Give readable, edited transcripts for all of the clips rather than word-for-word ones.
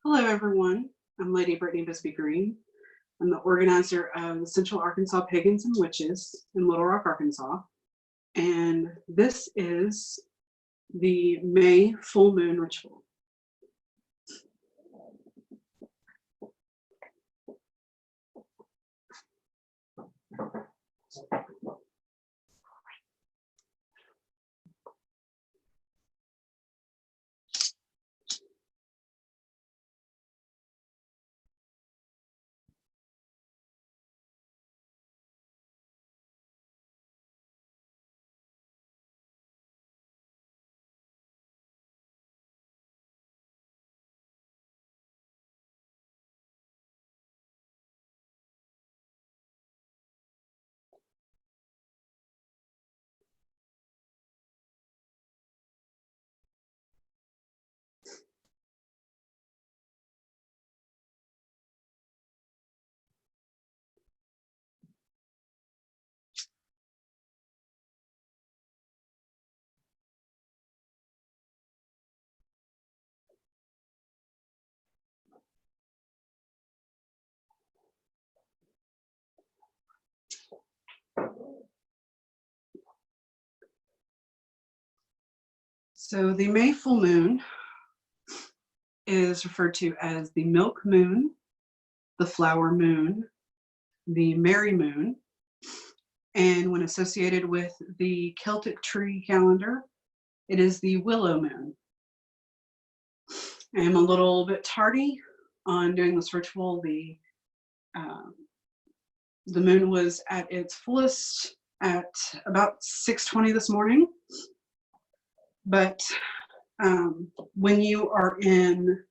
Hello, everyone. I'm Lady Brittany Bisbee Green. I'm the organizer of the Central Arkansas Pagans and Witches in Little Rock, Arkansas. And this is the May full moon ritual. So the May full moon is referred to as the milk moon, the flower moon, the Merry moon, and when associated with the Celtic tree calendar, it is the willow moon. I am a little bit tardy on doing this ritual. The moon was at its fullest at about 6:20 this morning. But when you are in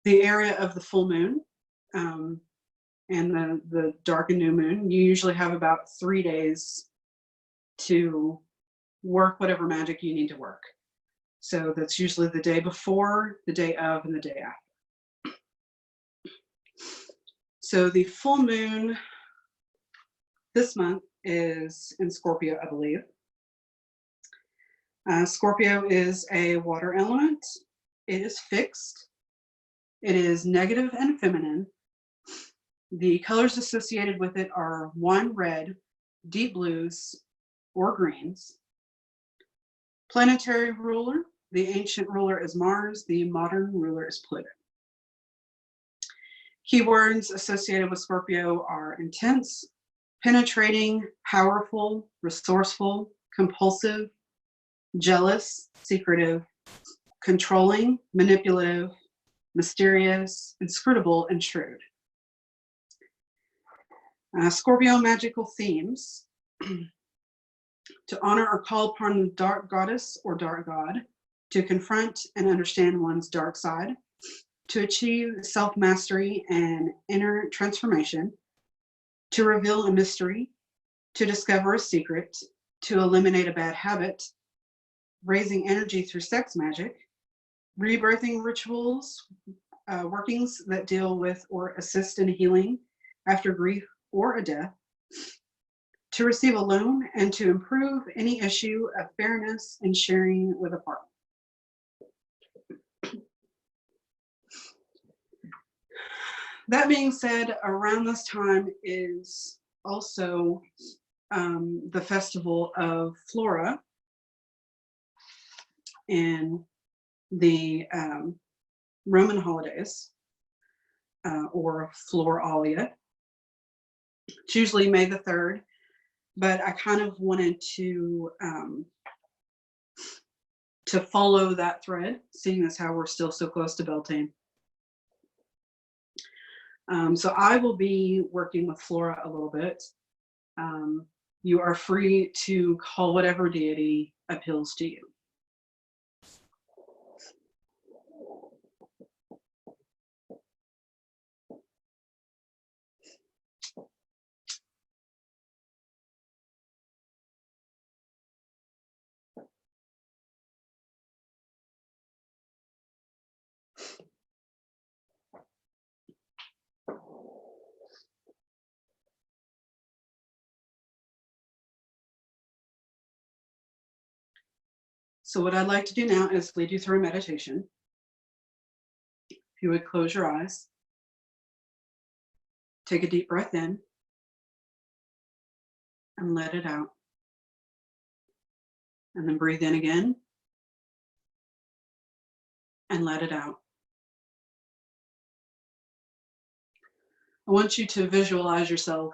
the area of the full moon and the dark and new moon, you usually have about 3 days to work whatever magic you need to work. So that's usually the day before, the day of, and the day after. So the full moon this month is in Scorpio, I believe. Scorpio is a water element. It is fixed. It is negative and feminine. The colors associated with it are wine red, deep blues, or greens. Planetary ruler, the ancient ruler is Mars, the modern ruler is Pluto. Keywords associated with Scorpio are intense, penetrating, powerful, resourceful, compulsive, jealous, secretive, controlling, manipulative, mysterious, inscrutable, and shrewd. Scorpio magical themes. To honor or call upon the dark goddess or dark god, to confront and understand one's dark side, to achieve self-mastery and inner transformation, to reveal a mystery, to discover a secret, to eliminate a bad habit, raising energy through sex magic, rebirthing rituals, workings that deal with or assist in healing after grief or a death, to receive a loan and to improve any issue of fairness and sharing with a partner. That being said, around this time is also the festival of Flora in the Roman holidays, or Floralia. It's usually May the 3rd, but I kind of wanted to follow that thread, seeing as how we're still so close to Beltane. So I will be working with Flora a little bit. You are free to call whatever deity appeals to you. So what I'd like to do now is lead you through a meditation. If you would close your eyes, take a deep breath in and let it out. And then breathe in again and let it out. I want you to visualize yourself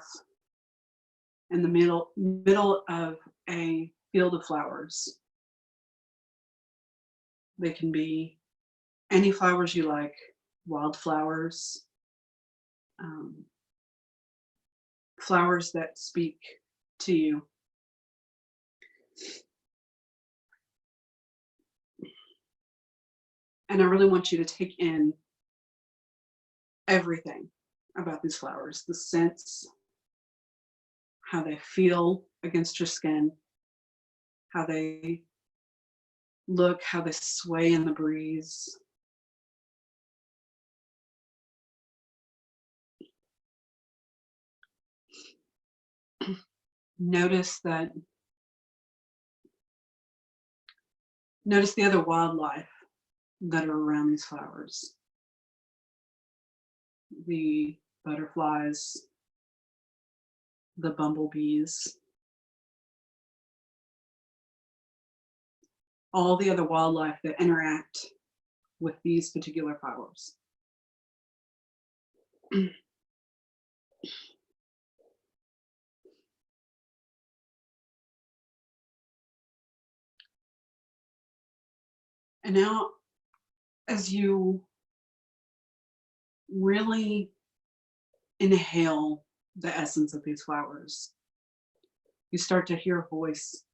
in the middle of a field of flowers. They can be any flowers you like, wildflowers, flowers that speak to you. And I really want you to take in everything about these flowers, the scents, how they feel against your skin, how they look, how they sway in the breeze. Notice the other wildlife that are around these flowers. The butterflies, the bumblebees, all the other wildlife that interact with these particular flowers. And now, as you really inhale the essence of these flowers, you start to hear a voice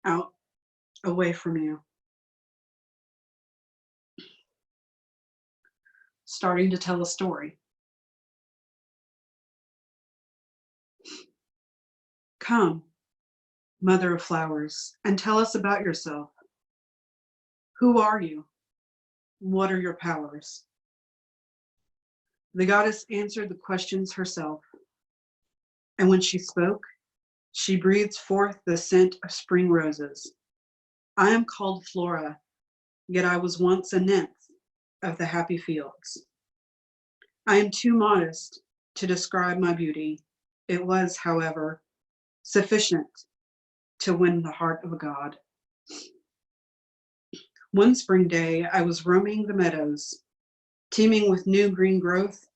out away from you, starting to tell a story. Come, mother of flowers, and tell us about yourself. Who are you? What are your powers? The goddess answered the questions herself, and when she spoke, she breathed forth the scent of spring roses. I am called Flora, yet I was once a nymph of the happy fields. I am too modest to describe my beauty. It was, however, sufficient to win the heart of a god. One spring day, I was roaming the meadows, teeming with new green growth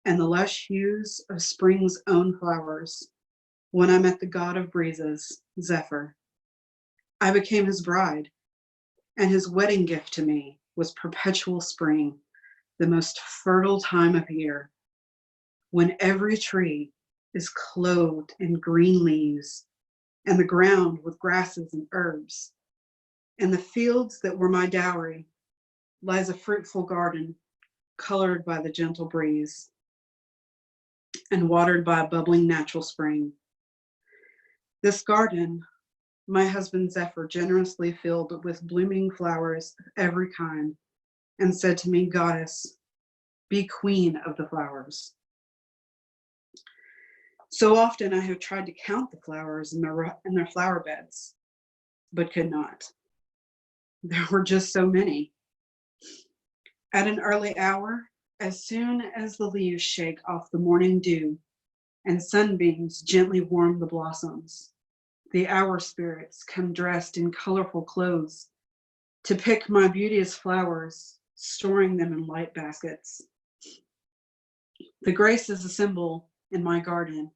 and the lush hues of spring's own flowers, when I met the god of breezes, Zephyr. I became his bride, and his wedding gift to me was perpetual spring, the most fertile time of year, when every tree is clothed in green leaves, and the ground with grasses and herbs. In the fields that were my dowry lies a fruitful garden, colored by the gentle breeze and watered by a bubbling natural spring. This garden, my husband Zephyr generously filled with blooming flowers of every kind, and said to me, Goddess, be queen of the flowers. So often I have tried to count the flowers in their flower beds, but could not. There were just so many. At an early hour, as soon as the leaves shake off the morning dew and sunbeams gently warm the blossoms, the hour spirits come dressed in colorful clothes to pick my beauteous flowers, storing them in light baskets. The graces assemble in my garden,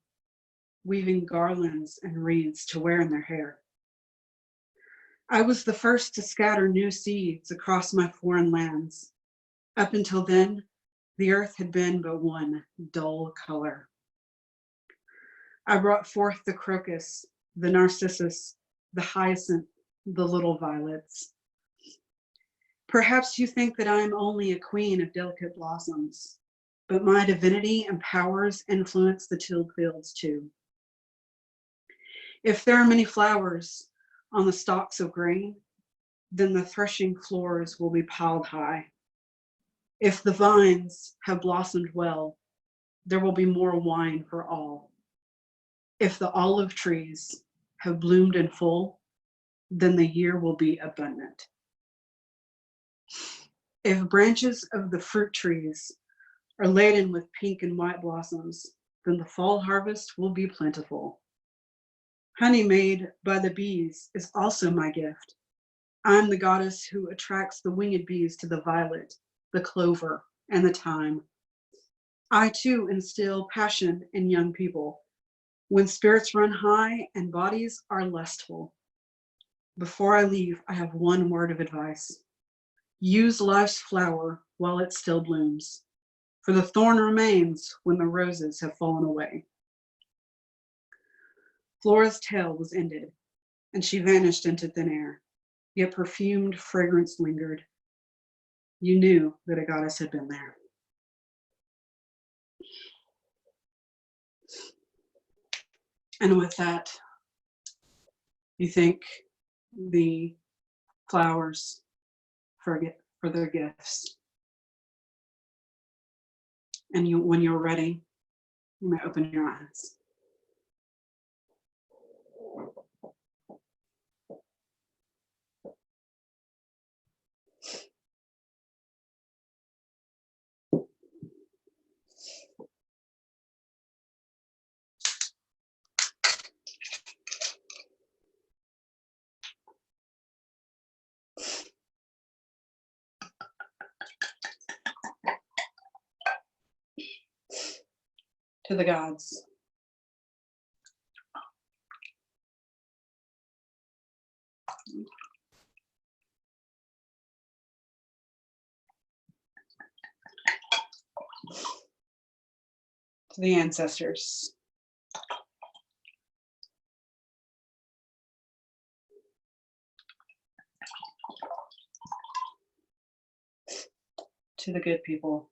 weaving garlands and wreaths to wear in their hair. I was the first to scatter new seeds across my foreign lands. Up until then, the earth had been but one dull color. I brought forth the crocus, the narcissus, the hyacinth, the little violets. Perhaps you think that I am only a queen of delicate blossoms, but my divinity and powers influence the tilled fields too. If there are many flowers on the stalks of grain, then the threshing floors will be piled high. If the vines have blossomed well, there will be more wine for all. If the olive trees have bloomed in full, then the year will be abundant. If branches of the fruit trees are laden with pink and white blossoms, then the fall harvest will be plentiful. Honey made by the bees is also my gift. I'm the goddess who attracts the winged bees to the violet, the clover, and the thyme. I too instill passion in young people when spirits run high and bodies are lustful. Before I leave, I have one word of advice. Use life's flower while it still blooms, for the thorn remains when the roses have fallen away. Flora's tale was ended, and she vanished into thin air, yet perfumed fragrance lingered. You knew that a goddess had been there. And with that, you thank the flowers for their gifts. And when you're ready, you may open your eyes. To the gods. To the ancestors. To the good people.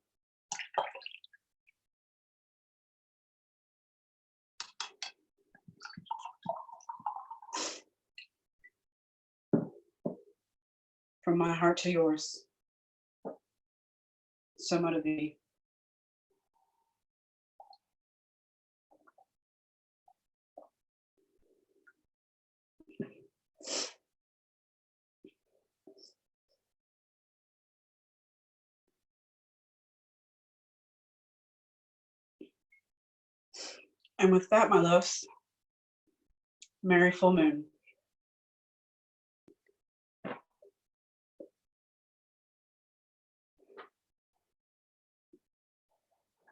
From my heart to yours, so much of thee. And with that, my loves, merry full moon.